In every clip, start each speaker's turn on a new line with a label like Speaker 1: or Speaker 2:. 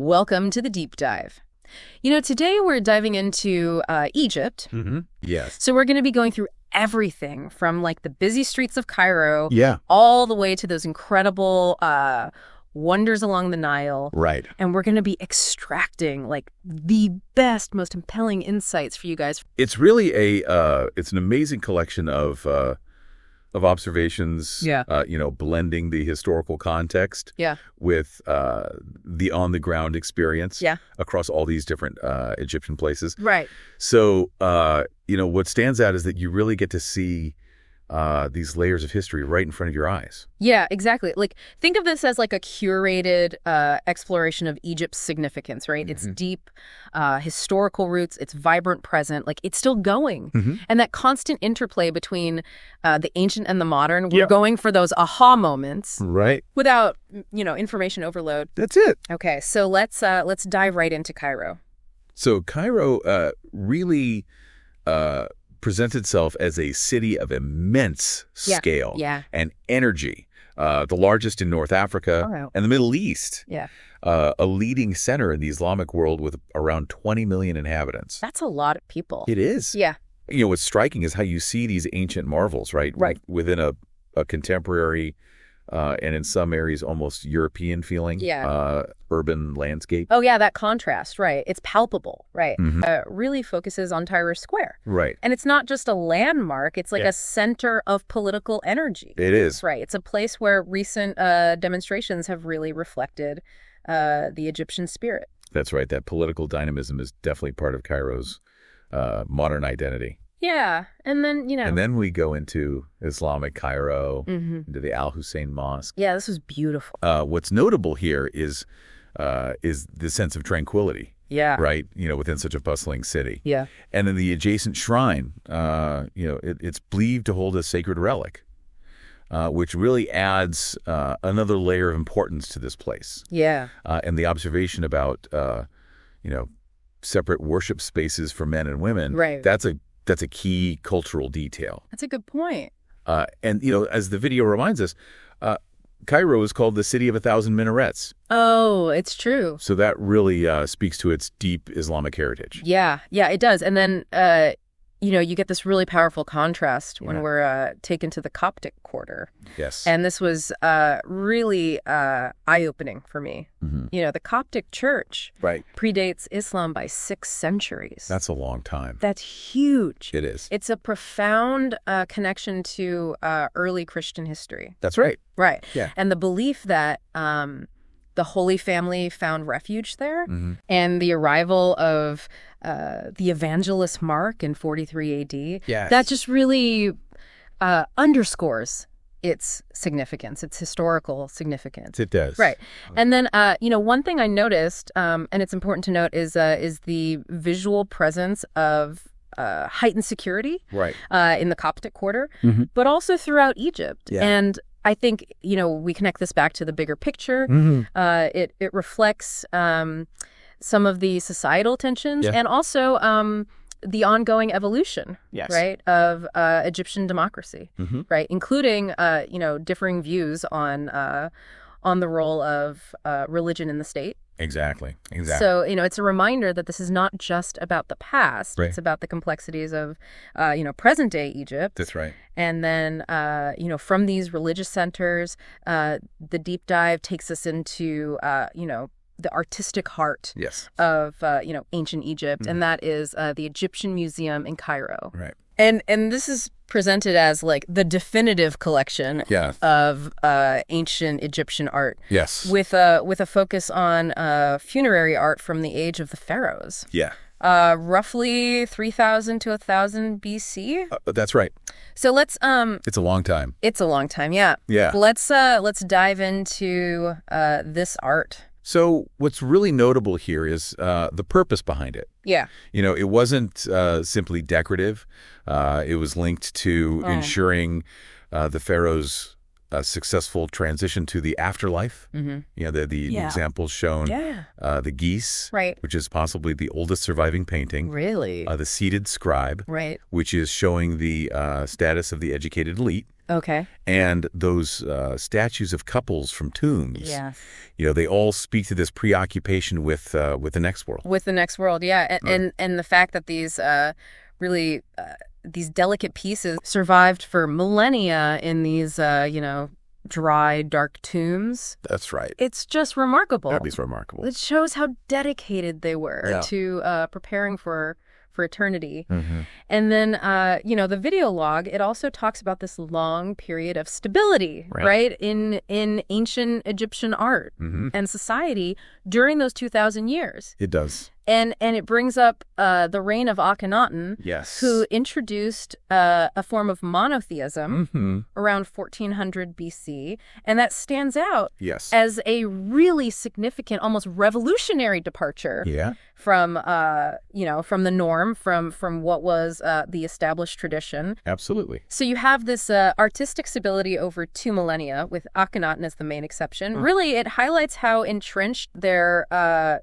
Speaker 1: Welcome to the deep dive. Today we're diving into Egypt.
Speaker 2: Mm-hmm. Yes.
Speaker 1: So we're going to be going through everything from like the busy streets of Cairo all the way to those incredible wonders along the Nile.
Speaker 2: Right.
Speaker 1: And we're going to be extracting like the best, most compelling insights for you guys.
Speaker 2: It's really it's an amazing collection of observations, blending the historical context with the on-the-ground experience across all these different Egyptian places.
Speaker 1: Right.
Speaker 2: So, what stands out is that you really get to see these layers of history right in front of your eyes.
Speaker 1: Yeah, exactly. Like, think of this as like a curated exploration of Egypt's significance, right? Mm-hmm. Its deep historical roots, its vibrant present, like it's still going. Mm-hmm. And that constant interplay between the ancient and the modern, we're going for those aha moments.
Speaker 2: Right.
Speaker 1: Without, information overload.
Speaker 2: That's it.
Speaker 1: Okay, so let's dive right into Cairo.
Speaker 2: So Cairo really presents itself as a city of immense scale and energy, the largest in North Africa and the Middle East, a leading center in the Islamic world with around 20 million inhabitants.
Speaker 1: That's a lot of people.
Speaker 2: It is.
Speaker 1: Yeah.
Speaker 2: What's striking is how you see these ancient marvels, right? Within a contemporary and in some areas almost European feeling urban landscape.
Speaker 1: Oh, yeah, that contrast, right. It's palpable, right. Mm-hmm. Really focuses on Tahrir Square.
Speaker 2: Right.
Speaker 1: And it's not just a landmark, it's like a center of political energy.
Speaker 2: It is.
Speaker 1: Right. It's a place where recent demonstrations have really reflected the Egyptian spirit.
Speaker 2: That's right. That political dynamism is definitely part of Cairo's modern identity.
Speaker 1: Yeah. And then,
Speaker 2: And then we go into Islamic Cairo, into the Al Hussein Mosque.
Speaker 1: Yeah, this was beautiful.
Speaker 2: What's notable here is the sense of tranquility.
Speaker 1: Yeah.
Speaker 2: Right? Within such a bustling city.
Speaker 1: Yeah.
Speaker 2: And then the adjacent shrine, it's believed to hold a sacred relic, which really adds another layer of importance to this place.
Speaker 1: Yeah.
Speaker 2: And the observation about, separate worship spaces for men and women.
Speaker 1: Right.
Speaker 2: That's a key cultural detail.
Speaker 1: That's a good point.
Speaker 2: And, as the video reminds us, Cairo is called the City of 1,000 Minarets.
Speaker 1: Oh, it's true.
Speaker 2: So that really speaks to its deep Islamic heritage.
Speaker 1: Yeah, it does. And then, you get this really powerful contrast when we're taken to the Coptic quarter.
Speaker 2: Yes.
Speaker 1: And this was really eye-opening for me. Mm-hmm. The Coptic church predates Islam by 6 centuries.
Speaker 2: That's a long time.
Speaker 1: That's huge.
Speaker 2: It is.
Speaker 1: It's a profound connection to early Christian history.
Speaker 2: That's right.
Speaker 1: Right.
Speaker 2: Yeah.
Speaker 1: And the belief that the Holy Family found refuge there, and the arrival of the evangelist Mark in 43 AD, that just really underscores its significance, its historical significance.
Speaker 2: It does.
Speaker 1: Right. And then, one thing I noticed, and it's important to note, is the visual presence of heightened security in the Coptic quarter, but also throughout Egypt. Yeah. And I think, we connect this back to the bigger picture. It reflects some of the societal tensions and also the ongoing evolution, right, of Egyptian democracy, right, including, differing views on the role of religion in the state.
Speaker 2: Exactly.
Speaker 1: So, it's a reminder that this is not just about the past. Right. It's about the complexities of, present-day Egypt.
Speaker 2: That's right.
Speaker 1: And then, from these religious centers, the deep dive takes us into, the artistic heart of, ancient Egypt. And that is the Egyptian Museum in Cairo. Right. And this is presented as like the definitive collection of ancient Egyptian art. Yes. With a focus on funerary art from the age of the pharaohs. Yeah. Roughly 3,000 to 1,000 BC.
Speaker 2: That's right.
Speaker 1: So let's
Speaker 2: It's a long time.
Speaker 1: It's a long time, yeah. Yeah. Let's dive into this art.
Speaker 2: So what's really notable here is the purpose behind it. Yeah. It wasn't simply decorative. It was linked to ensuring the pharaoh's successful transition to the afterlife. The examples shown, the geese, which is possibly the oldest surviving painting. Really? The seated scribe, which is showing the status of the educated elite.
Speaker 1: Okay.
Speaker 2: And those statues of couples from tombs, they all speak to this preoccupation with the next world.
Speaker 1: With the next world, yeah. And the fact that these these delicate pieces survived for millennia in these, dry, dark tombs.
Speaker 2: That's right.
Speaker 1: It's just remarkable.
Speaker 2: That is remarkable.
Speaker 1: It shows how dedicated they were to preparing for eternity. Mm-hmm. And then, the video log, it also talks about this long period of stability, right? In ancient Egyptian art and society during those 2,000 years.
Speaker 2: It does.
Speaker 1: And it brings up the reign of Akhenaten, who introduced a form of monotheism around 1400 BC, and that stands out as a really significant, almost revolutionary departure from the norm, from what was the established tradition.
Speaker 2: Absolutely.
Speaker 1: So you have this artistic stability over 2 millennia, with Akhenaten as the main exception. Really, it highlights how entrenched their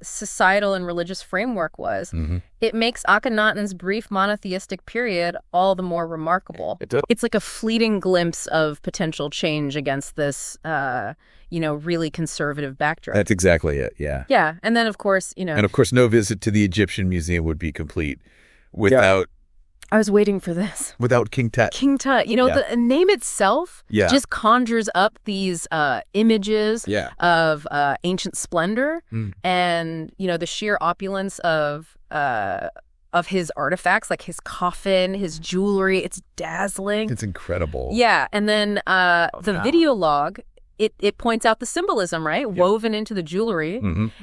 Speaker 1: societal and religious framework was. It makes Akhenaten's brief monotheistic period all the more remarkable.
Speaker 2: It does.
Speaker 1: It's like a fleeting glimpse of potential change against this, really conservative backdrop.
Speaker 2: That's exactly it, yeah.
Speaker 1: Yeah, and then, of course,
Speaker 2: And, of course, no visit to the Egyptian Museum would be complete without...
Speaker 1: I was waiting for this.
Speaker 2: Without King Tut.
Speaker 1: King Tut. The name itself just conjures up these images of ancient splendor and, the sheer opulence of his artifacts, like his coffin, his jewelry. It's dazzling.
Speaker 2: It's incredible.
Speaker 1: Yeah. And then the video log, it points out the symbolism, right? Yep. Woven into the jewelry.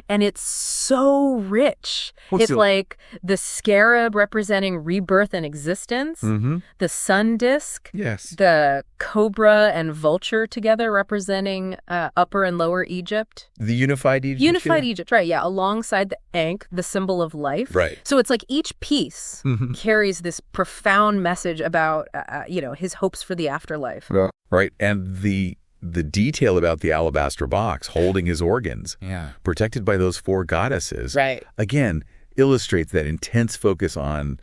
Speaker 1: And it's so rich. It's like the scarab representing rebirth and existence, the sun disk, the cobra and vulture together representing Upper and Lower Egypt.
Speaker 2: The unified Egypt?
Speaker 1: Unified Egypt, right, yeah, alongside the Ankh, the symbol of life.
Speaker 2: Right.
Speaker 1: So it's like each piece carries this profound message about, his hopes for the afterlife.
Speaker 2: Right, and the detail about the alabaster box holding his organs, protected by those 4 goddesses, again, illustrates that intense focus on,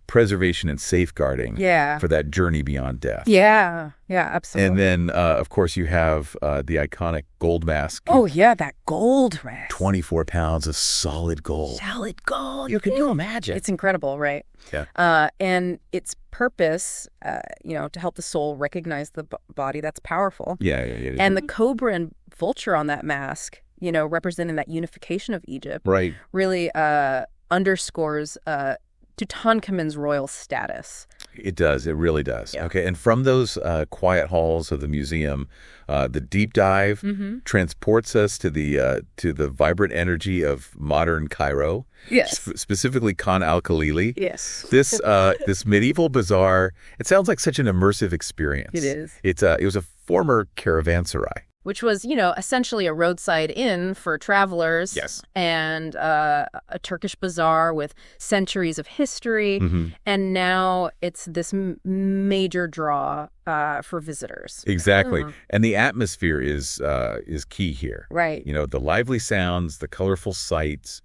Speaker 2: preservation and safeguarding for that journey beyond death.
Speaker 1: Yeah, absolutely.
Speaker 2: And then, of course, you have the iconic gold mask.
Speaker 1: Oh, yeah, that gold mask.
Speaker 2: 24 pounds of solid gold.
Speaker 1: Solid gold.
Speaker 2: Can you imagine?
Speaker 1: It's incredible, right?
Speaker 2: Yeah.
Speaker 1: And its purpose, to help the soul recognize the body, that's powerful.
Speaker 2: Yeah.
Speaker 1: And the cobra and vulture on that mask, representing that unification of Egypt, really underscores Tutankhamun's royal status.
Speaker 2: It does. It really does.
Speaker 1: Yeah.
Speaker 2: Okay. And from those quiet halls of the museum, the deep dive transports us to the vibrant energy of modern Cairo.
Speaker 1: Yes.
Speaker 2: Specifically Khan al-Khalili.
Speaker 1: Yes.
Speaker 2: This medieval bazaar, it sounds like such an immersive experience.
Speaker 1: It is.
Speaker 2: It was a former caravanserai.
Speaker 1: Which was, essentially a roadside inn for travelers.
Speaker 2: Yes.
Speaker 1: And a Turkish bazaar with centuries of history. And now it's this major draw for visitors.
Speaker 2: Exactly. And the atmosphere is key here.
Speaker 1: Right.
Speaker 2: The lively sounds, the colorful sights,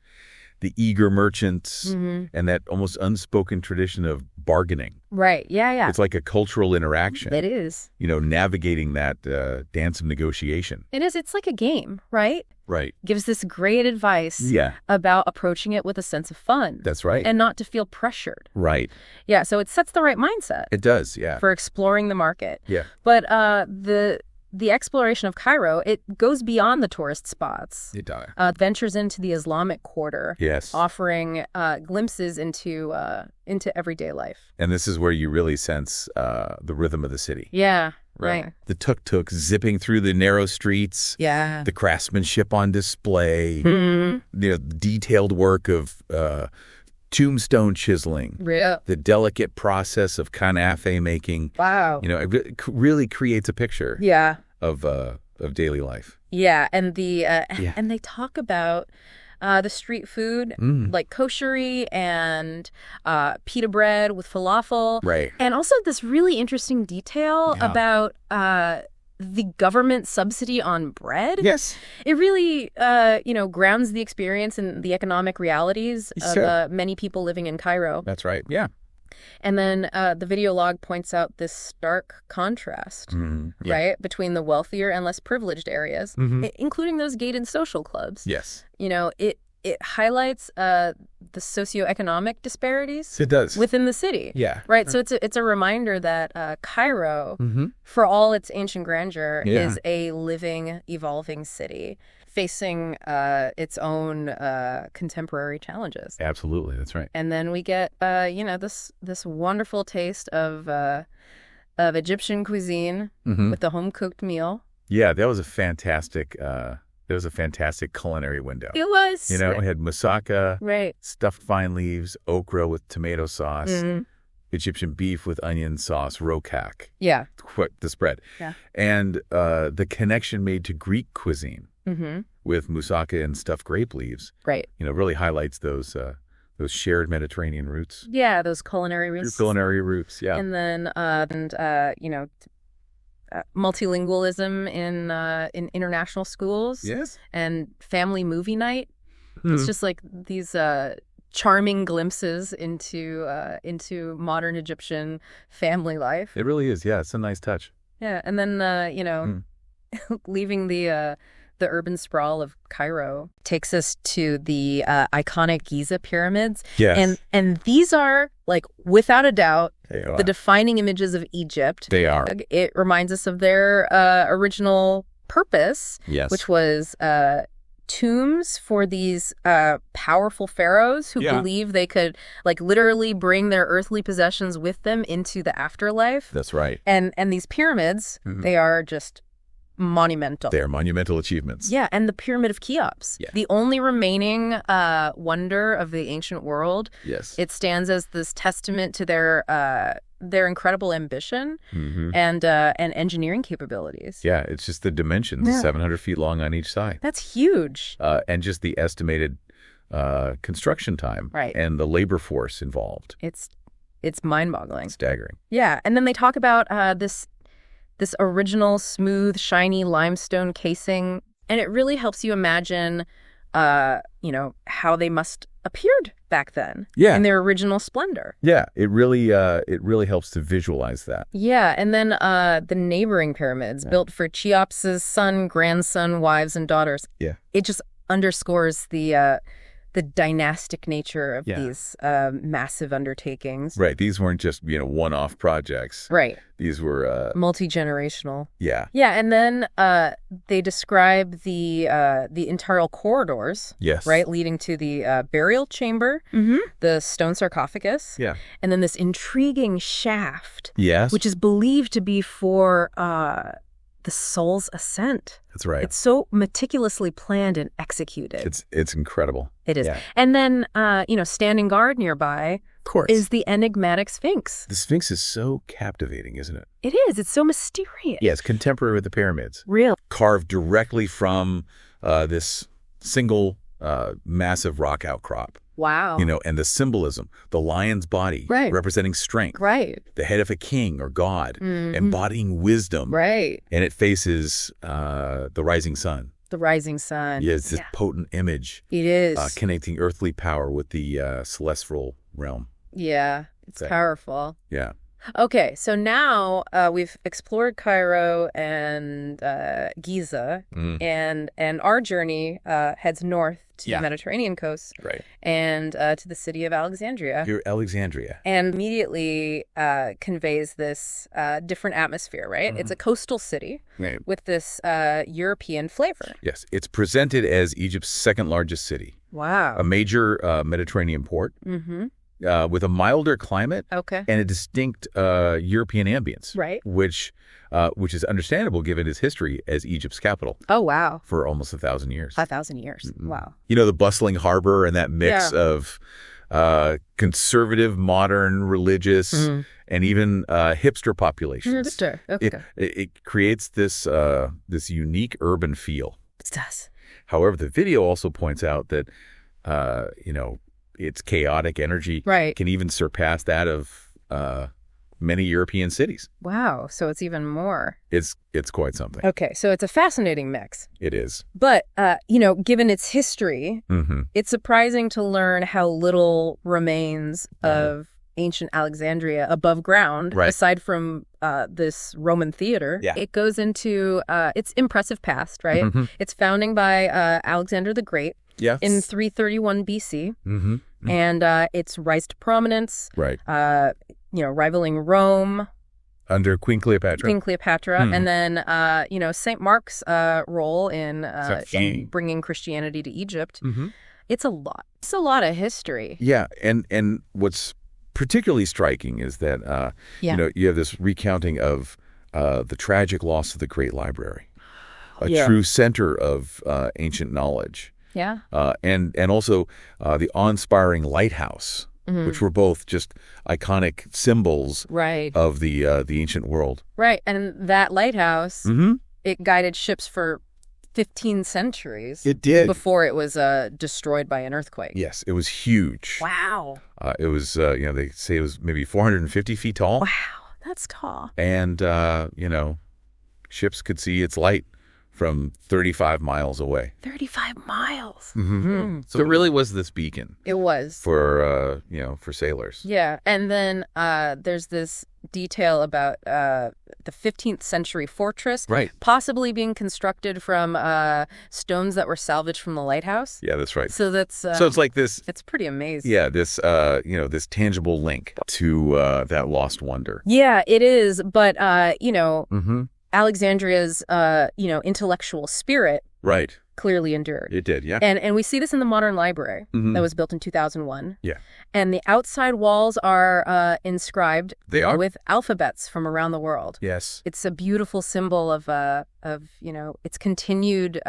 Speaker 2: the eager merchants, and that almost unspoken tradition of bargaining.
Speaker 1: Right. Yeah.
Speaker 2: It's like a cultural interaction.
Speaker 1: It is.
Speaker 2: Navigating that dance of negotiation.
Speaker 1: It is. It's like a game, right?
Speaker 2: Right.
Speaker 1: Gives this great advice about approaching it with a sense of fun.
Speaker 2: That's right.
Speaker 1: And not to feel pressured.
Speaker 2: Right.
Speaker 1: Yeah. So it sets the right mindset.
Speaker 2: It does. Yeah.
Speaker 1: For exploring the market.
Speaker 2: Yeah.
Speaker 1: But the exploration of Cairo, it goes beyond the tourist spots.
Speaker 2: It does.
Speaker 1: Ventures into the Islamic quarter.
Speaker 2: Yes.
Speaker 1: Offering glimpses into everyday life.
Speaker 2: And this is where you really sense the rhythm of the city.
Speaker 1: Yeah. Right.
Speaker 2: The tuk-tuk zipping through the narrow streets.
Speaker 1: Yeah.
Speaker 2: The craftsmanship on display. The detailed work of tombstone chiseling.
Speaker 1: Yeah.
Speaker 2: The delicate process of kanafe making.
Speaker 1: Wow.
Speaker 2: It really creates a picture. Of daily life.
Speaker 1: Yeah, and and they talk about the street food, like koshery and pita bread with falafel.
Speaker 2: Right.
Speaker 1: And also this really interesting detail about the government subsidy on bread.
Speaker 2: Yes.
Speaker 1: It really, grounds the experience in the economic realities of many people living in Cairo.
Speaker 2: That's right. Yeah.
Speaker 1: And then the video log points out this stark contrast, right, between the wealthier and less privileged areas, including those gated social clubs.
Speaker 2: Yes.
Speaker 1: It highlights the socioeconomic disparities.
Speaker 2: It does.
Speaker 1: Within the city.
Speaker 2: Yeah.
Speaker 1: Right. So it's a reminder that Cairo, for all its ancient grandeur, is a living, evolving city facing its own contemporary challenges.
Speaker 2: Absolutely. That's right.
Speaker 1: And then we get this wonderful taste of Egyptian cuisine with the home cooked meal.
Speaker 2: Yeah, that was a fantastic. There was a fantastic culinary window.
Speaker 1: It was.
Speaker 2: We had moussaka,
Speaker 1: right,
Speaker 2: stuffed vine leaves, okra with tomato sauce, Egyptian beef with onion sauce, rokak.
Speaker 1: Yeah.
Speaker 2: The spread.
Speaker 1: Yeah.
Speaker 2: And the connection made to Greek cuisine with moussaka and stuffed grape leaves.
Speaker 1: Right.
Speaker 2: Really highlights those shared Mediterranean roots.
Speaker 1: Yeah, those culinary roots.
Speaker 2: Culinary roots, yeah.
Speaker 1: And then, multilingualism in international schools.
Speaker 2: Yes.
Speaker 1: And family movie night. It's just like these charming glimpses into modern Egyptian family life.
Speaker 2: It really is. Yeah, it's a nice touch.
Speaker 1: Yeah, and then leaving the urban sprawl of Cairo takes us to the iconic Giza pyramids.
Speaker 2: Yes.
Speaker 1: And these are, like, without a doubt, the defining images of Egypt.
Speaker 2: They are.
Speaker 1: It reminds us of their original purpose, which was tombs for these powerful pharaohs who believed they could, like, literally bring their earthly possessions with them into the afterlife.
Speaker 2: That's right.
Speaker 1: And these pyramids, they are just monumental.
Speaker 2: They are monumental achievements.
Speaker 1: Yeah, and the Pyramid of Cheops, the only remaining wonder of the ancient world.
Speaker 2: Yes.
Speaker 1: It stands as this testament to their incredible ambition and engineering capabilities.
Speaker 2: Yeah, it's just the dimensions, 700 feet long on each side.
Speaker 1: That's huge.
Speaker 2: And just the estimated construction time and the labor force involved.
Speaker 1: It's mind-boggling.
Speaker 2: Staggering.
Speaker 1: Yeah, and then they talk about this original, smooth, shiny limestone casing, and it really helps you imagine, how they must appeared back then in their original splendor.
Speaker 2: Yeah, it really helps to visualize that.
Speaker 1: Yeah, and then the neighboring pyramids built for Cheops' son, grandson, wives, and daughters.
Speaker 2: Yeah,
Speaker 1: it just underscores the dynastic nature of these massive undertakings.
Speaker 2: Right. These weren't just, one-off projects.
Speaker 1: Right.
Speaker 2: These were
Speaker 1: multi-generational.
Speaker 2: Yeah.
Speaker 1: Yeah, and then they describe the internal corridors.
Speaker 2: Yes.
Speaker 1: Right, leading to the burial chamber, the stone sarcophagus.
Speaker 2: Yeah.
Speaker 1: And then this intriguing shaft.
Speaker 2: Yes.
Speaker 1: Which is believed to be for the soul's ascent.
Speaker 2: That's right.
Speaker 1: It's so meticulously planned and executed.
Speaker 2: It's incredible.
Speaker 1: It is.
Speaker 2: Yeah.
Speaker 1: And then, standing guard nearby,
Speaker 2: of course,
Speaker 1: is the enigmatic Sphinx.
Speaker 2: The Sphinx is so captivating, isn't it?
Speaker 1: It is. It's so mysterious.
Speaker 2: Yeah, it's contemporary with the pyramids.
Speaker 1: Real.
Speaker 2: Carved directly from this single massive rock outcrop.
Speaker 1: Wow.
Speaker 2: And the symbolism, the lion's body representing strength.
Speaker 1: Right.
Speaker 2: The head of a king or god, embodying wisdom.
Speaker 1: Right.
Speaker 2: And it faces the rising sun.
Speaker 1: The rising sun.
Speaker 2: Yeah, it's this potent image.
Speaker 1: It is.
Speaker 2: Connecting earthly power with the celestial realm.
Speaker 1: Yeah, it's powerful.
Speaker 2: Yeah.
Speaker 1: Okay, so now we've explored Cairo and Giza, and our journey heads north to the Mediterranean coast, and to the city of Alexandria.
Speaker 2: Alexandria.
Speaker 1: And immediately conveys this different atmosphere, right? It's a coastal city with this European flavor.
Speaker 2: Yes, it's presented as Egypt's second largest city.
Speaker 1: Wow.
Speaker 2: A major Mediterranean port. With a milder climate and a distinct European ambience, which is understandable given its history as Egypt's capital.
Speaker 1: Oh, wow.
Speaker 2: For almost 1,000 years.
Speaker 1: 1,000 years. Wow.
Speaker 2: The bustling harbor and that mix of conservative, modern, religious, and even hipster populations.
Speaker 1: Hipster. Okay.
Speaker 2: It creates this unique urban feel.
Speaker 1: It does.
Speaker 2: However, the video also points out that, its chaotic energy can even surpass that of many European cities.
Speaker 1: Wow. So it's even more.
Speaker 2: It's quite something.
Speaker 1: Okay. So it's a fascinating mix.
Speaker 2: It is.
Speaker 1: But, given its history, it's surprising to learn how little remains of ancient Alexandria above ground, aside from this Roman theater. Yeah. It goes into its impressive past, right? Mm-hmm. It's founding by Alexander the Great in 331 BC. Mm-hmm. And its rise to prominence, rivaling Rome.
Speaker 2: Under Queen Cleopatra.
Speaker 1: Mm-hmm. And then, St. Mark's role in bringing Christianity to Egypt. Mm-hmm. It's a lot. It's a lot of history.
Speaker 2: Yeah, and what's particularly striking is that, you have this recounting of the tragic loss of the Great Library, a true center of ancient knowledge.
Speaker 1: Yeah.
Speaker 2: And also the awe-inspiring lighthouse, which were both just iconic symbols of the ancient world.
Speaker 1: Right, and that lighthouse, it guided ships for 15 centuries.
Speaker 2: It did.
Speaker 1: Before it was destroyed by an earthquake.
Speaker 2: Yes, it was huge.
Speaker 1: Wow.
Speaker 2: It was, they say it was maybe 450 feet tall.
Speaker 1: Wow, that's tall.
Speaker 2: And, ships could see its light from 35 miles away.
Speaker 1: 35 miles.
Speaker 2: Mm-hmm. So it really was this beacon.
Speaker 1: It was.
Speaker 2: For sailors.
Speaker 1: Yeah. And then there's this detail about the 15th century fortress.
Speaker 2: Right.
Speaker 1: Possibly being constructed from stones that were salvaged from the lighthouse.
Speaker 2: Yeah, that's right.
Speaker 1: So that's...
Speaker 2: so it's like this...
Speaker 1: It's pretty amazing.
Speaker 2: Yeah, this, this tangible link to that lost wonder.
Speaker 1: Yeah, it is. But, Alexandria's, intellectual spirit clearly endured.
Speaker 2: It did, yeah.
Speaker 1: And we see this in the modern library that was built in 2001.
Speaker 2: Yeah.
Speaker 1: And the outside walls are inscribed with alphabets from around the world.
Speaker 2: Yes.
Speaker 1: It's a beautiful symbol of its continued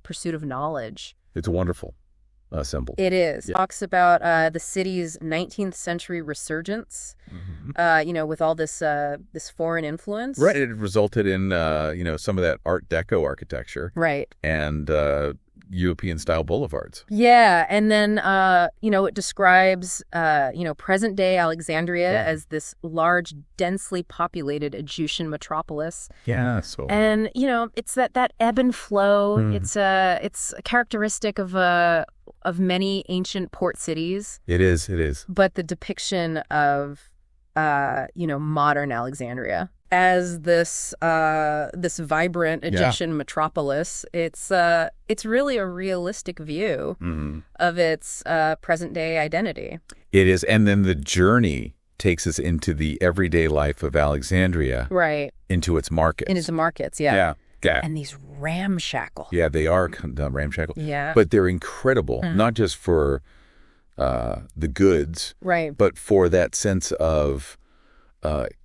Speaker 1: pursuit of knowledge.
Speaker 2: It's wonderful. Symbol.
Speaker 1: It is. Yeah. Talks about the city's 19th century resurgence, with all this foreign influence.
Speaker 2: Right. It resulted in, some of that Art Deco architecture.
Speaker 1: Right.
Speaker 2: And European-style boulevards.
Speaker 1: Yeah. And then, it describes, present-day Alexandria as this large, densely populated Egyptian metropolis.
Speaker 2: Yeah.
Speaker 1: And, it's that ebb and flow. It's a characteristic of many ancient port cities.
Speaker 2: It is.
Speaker 1: But the depiction of, modern Alexandria as this vibrant Egyptian metropolis, it's really a realistic view of its present day identity.
Speaker 2: It is, and then the journey takes us into the everyday life of Alexandria,
Speaker 1: right?
Speaker 2: Into its markets.
Speaker 1: Into the markets, yeah.
Speaker 2: Yeah. Yeah.
Speaker 1: And these ramshackle.
Speaker 2: Yeah, they are ramshackle.
Speaker 1: Yeah.
Speaker 2: But they're incredible, not just for the goods,
Speaker 1: right?
Speaker 2: But for that sense of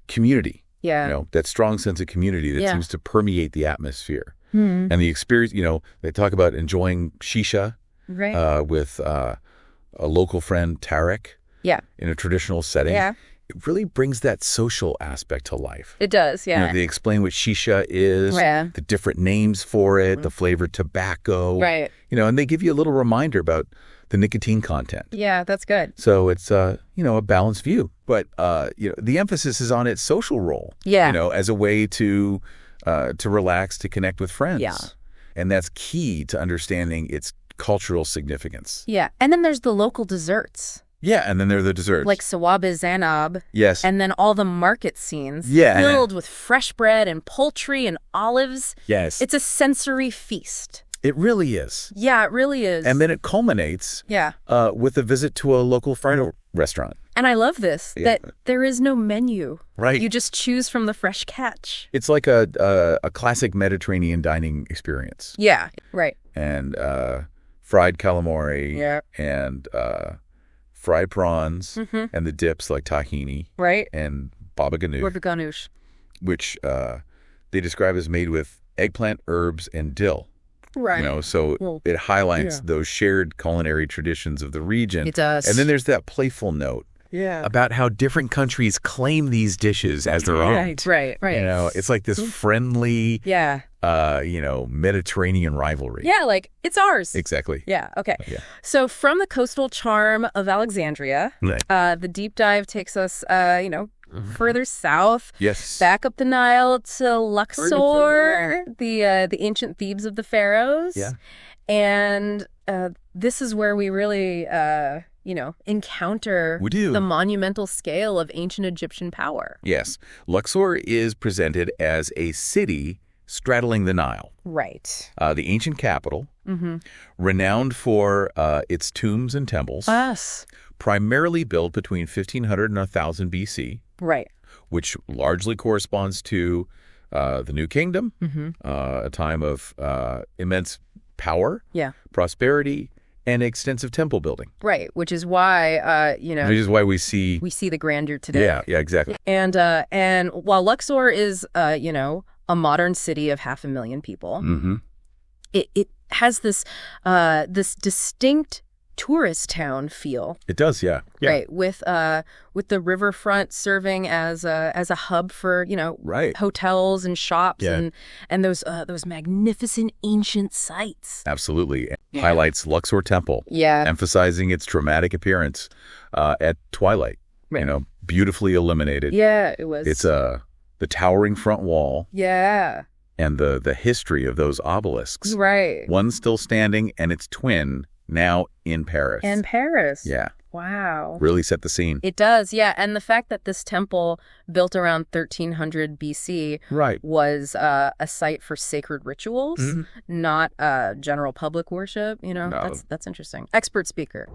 Speaker 2: community.
Speaker 1: Yeah.
Speaker 2: That strong sense of community that seems to permeate the atmosphere. And the experience, they talk about enjoying shisha with a local friend, Tarek, in a traditional setting.
Speaker 1: Yeah.
Speaker 2: It really brings that social aspect to life.
Speaker 1: It does, yeah.
Speaker 2: They explain what shisha is, the different names for it, the flavored tobacco.
Speaker 1: Right.
Speaker 2: And they give you a little reminder about the nicotine content.
Speaker 1: Yeah, that's good.
Speaker 2: So it's, a balanced view. But, the emphasis is on its social role.
Speaker 1: Yeah.
Speaker 2: As a way to relax, to connect with friends.
Speaker 1: Yeah.
Speaker 2: And that's key to understanding its cultural significance.
Speaker 1: Yeah. And then there's the local desserts.
Speaker 2: Yeah, and then there are the desserts.
Speaker 1: Like Sawab Zanab.
Speaker 2: Yes.
Speaker 1: And then all the market scenes.
Speaker 2: Yeah.
Speaker 1: Filled with fresh bread and poultry and olives.
Speaker 2: Yes.
Speaker 1: It's a sensory feast.
Speaker 2: It really is.
Speaker 1: Yeah, it really is.
Speaker 2: And then it culminates with a visit to a local fried restaurant.
Speaker 1: And I love this, that there is no menu.
Speaker 2: Right.
Speaker 1: You just choose from the fresh catch.
Speaker 2: It's like a classic Mediterranean dining experience.
Speaker 1: Yeah, right.
Speaker 2: And fried calamari and fried prawns and the dips like tahini.
Speaker 1: Right.
Speaker 2: And baba ganoush.
Speaker 1: Baba ganoush.
Speaker 2: Which they describe as made with eggplant, herbs, and dill.
Speaker 1: Right.
Speaker 2: So it highlights those shared culinary traditions of the region.
Speaker 1: It does.
Speaker 2: And then there's that playful note about how different countries claim these dishes as their own.
Speaker 1: Right.
Speaker 2: It's like this friendly, Mediterranean rivalry.
Speaker 1: Yeah, like, it's ours.
Speaker 2: Exactly.
Speaker 1: Yeah, okay.
Speaker 2: Yeah.
Speaker 1: So from the coastal charm of Alexandria, the deep dive takes us, further south.
Speaker 2: Yes.
Speaker 1: Back up the Nile to Luxor, the ancient Thebes of the pharaohs.
Speaker 2: Yeah.
Speaker 1: And this is where we really encounter the monumental scale of ancient Egyptian power.
Speaker 2: Yes. Luxor is presented as a city straddling the Nile.
Speaker 1: Right.
Speaker 2: The ancient capital, renowned for its tombs and temples.
Speaker 1: Yes.
Speaker 2: Primarily built between 1500 and 1000 BC.
Speaker 1: Right.
Speaker 2: Which largely corresponds to the New Kingdom, a time of immense power, prosperity, and extensive temple building.
Speaker 1: Right, which is why,
Speaker 2: Which is why we see
Speaker 1: the grandeur today.
Speaker 2: Yeah, exactly.
Speaker 1: And while Luxor is, a modern city of 500,000 people, it has this distinct tourist town feel.
Speaker 2: It does, yeah.
Speaker 1: Right, with the riverfront serving as a hub for hotels and shops and those magnificent ancient sites.
Speaker 2: Absolutely, highlights Luxor Temple. Emphasizing its dramatic appearance at twilight. Right. Beautifully illuminated.
Speaker 1: Yeah, it was.
Speaker 2: It's the towering front wall.
Speaker 1: Yeah.
Speaker 2: And the history of those obelisks.
Speaker 1: Right.
Speaker 2: One still standing, and its twin now in Paris.
Speaker 1: In Paris.
Speaker 2: Yeah.
Speaker 1: Wow.
Speaker 2: Really set the scene.
Speaker 1: It does, yeah. And the fact that this temple, built around 1300 BC, was a site for sacred rituals, not general public worship, that's interesting. Expert speaker.